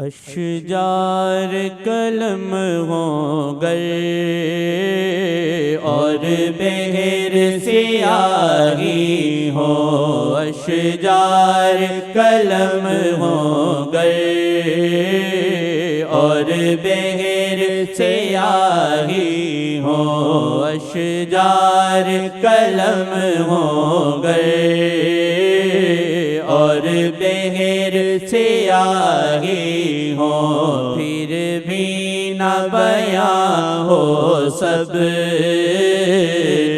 اشجار قلم ہو گئے اور بحر سیاہی ہو، اشجار قلم ہو گئے اور بحر سیاہی ہو، اشجار قلم ہو گئے اور بحر سیاہی ہو، پھر بھی نہ بیاں ہو سب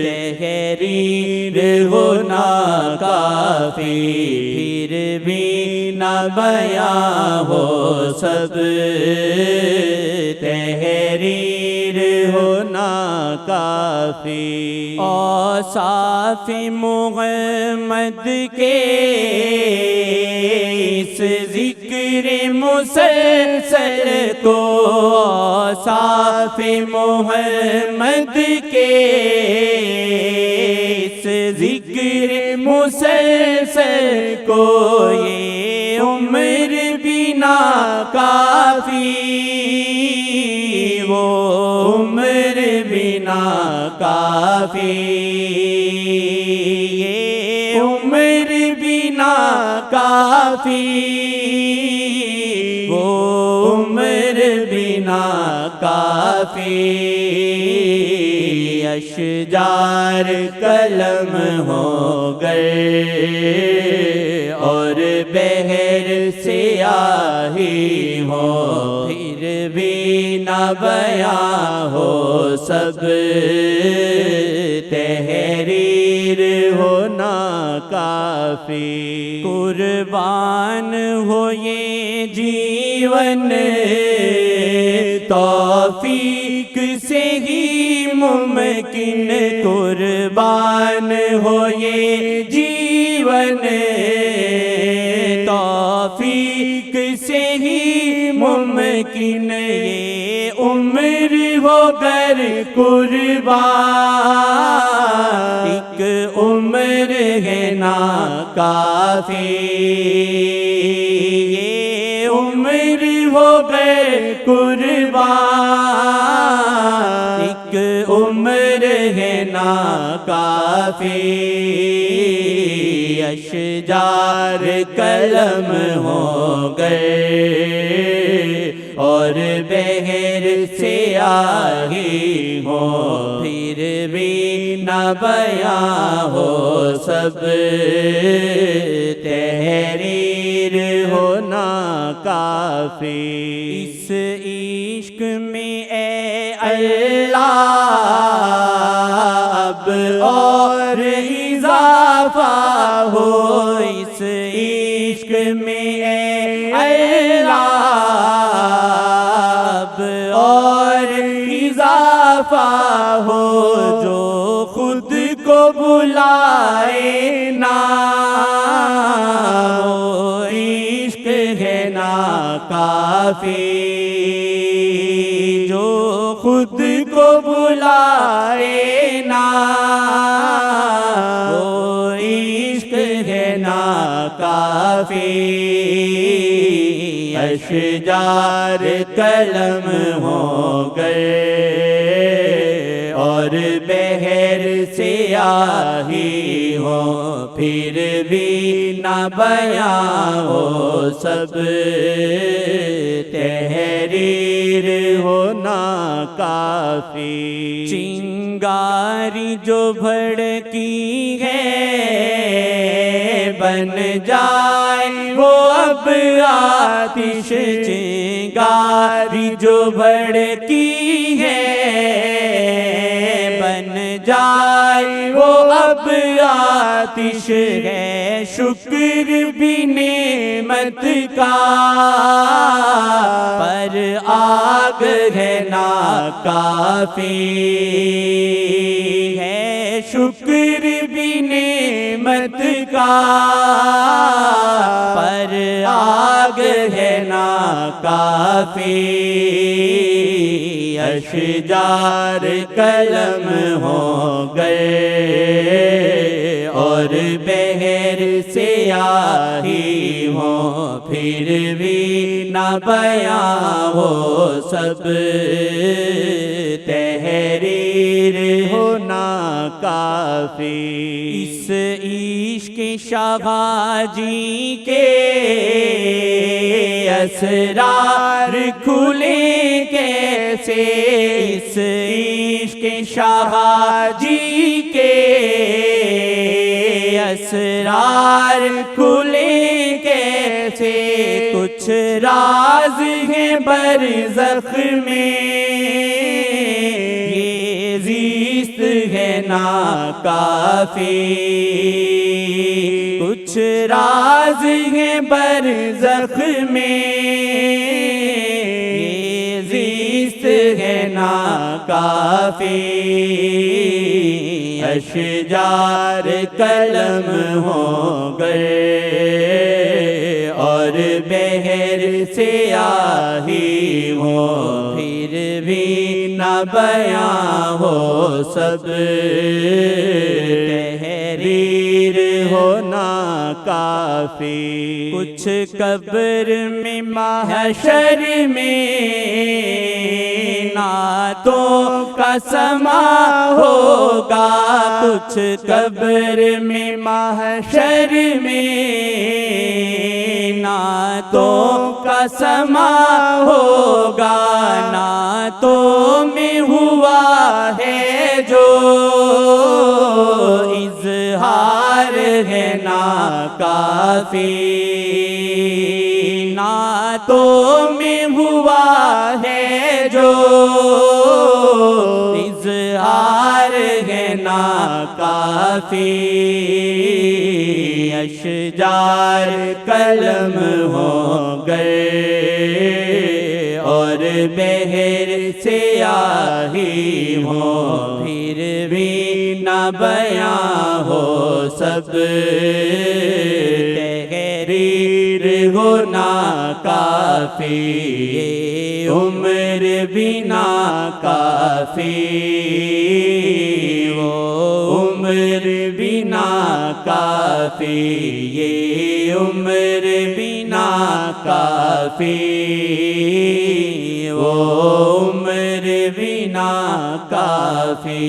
تحریر ہو نہ کافی، پھر بھی نہ بیاں ہو سب تحریر ہو نہ کافی۔ اوصاف محمد کے اس ذکر مسلسل کو، اوصاف محمد کے اس ذکر مسلسل کو، یہ عمر بھی ناکافی، وہ عمر بھی ناکافی، یہ عمر بھی ناکافی، وہ عمر بھی ناکافی۔ اشجار قلم ہو گئے اور بحر سیاہی ہو، پھر بھی نہ بیاں ہو سب تحریر ہو نہ کافی۔ قربان ہو یہ جیون توفیق سے ہی ممکن، قربان ہو یہ جیون توفیق سے ہی ممکن، یہ عمر ہو گر قربان، ایک عمر ہے ناکافی، یہ عمر ہو گر قربان، ایک عمر ہے ناکافی۔ اشجار قلم ہو گئے اور بحر سیاہی ہو، پھر بھی نہ بیاں ہو سب تحریر ہو نہ کافی۔ اس عشق میں اے اللہ اب اور اضافہ ہو، اس عشق میں اے اللہ اب اور اضافہ ہو، جو خود کو بلائے نہ وہ عشق ہے ناکافی، جو خود کو بلائے نہ وہ عشق ہے ناکافی۔ اشجار قلم ہو گئے اور بحر سیاہی ہو، پھر بھی نہ بیاں ہو سب تحریر ہو نہ کافی۔ چنگاری جو بھڑکی ہے بن جائے وہ اب آتش، چنگاری جو بھڑکی ہے بن جائے وہ اب آتش ہے، شکر بھی نعمت کا پر آگ ہے ناکافی، ہے شکر بھی نعمت کا پر آگ ہے ناکافی۔ اشجار قلم ہو گئے اور بحر سیاہی ہو، پھر بھی نہ بیاں ہو سب تحریر ہونا کافی اس عشق شاہجی کے اسرار کھلے کیسے اس عشق شاہجی کے اسرار کھلے کیسے کچھ راز ہیں برزخ میں یہ زیست ہے ناکافی کچھ راز ہیں برزخ میں یہ زیست ہے ناکافی اشجار قلم ہو گئے اور بحر سیاہی ہو پھر بھی نہ بیاں ہو سب تحریر ہونا کافی کچھ قبر میں محشر میں نعتوں کا سما ہوگا کچھ قبر میں محشر میں نعتوں کا سما ہوگا نعتوں میں ہوا ہے جو اظہار ہے ناکافی نعتوں میں ہوا ہے جو اظہار ہے ناکافی اشجار قلم ہو گئے اور بحر سیاہی ہو پھر بھی نہ بیاں ہو سب تحریر ہونا کافی یہ عمر بھی ناکافی وہ عمر بھی ناکافی یہ عمر بھی ناکافی وہ عمر بھی ناکافی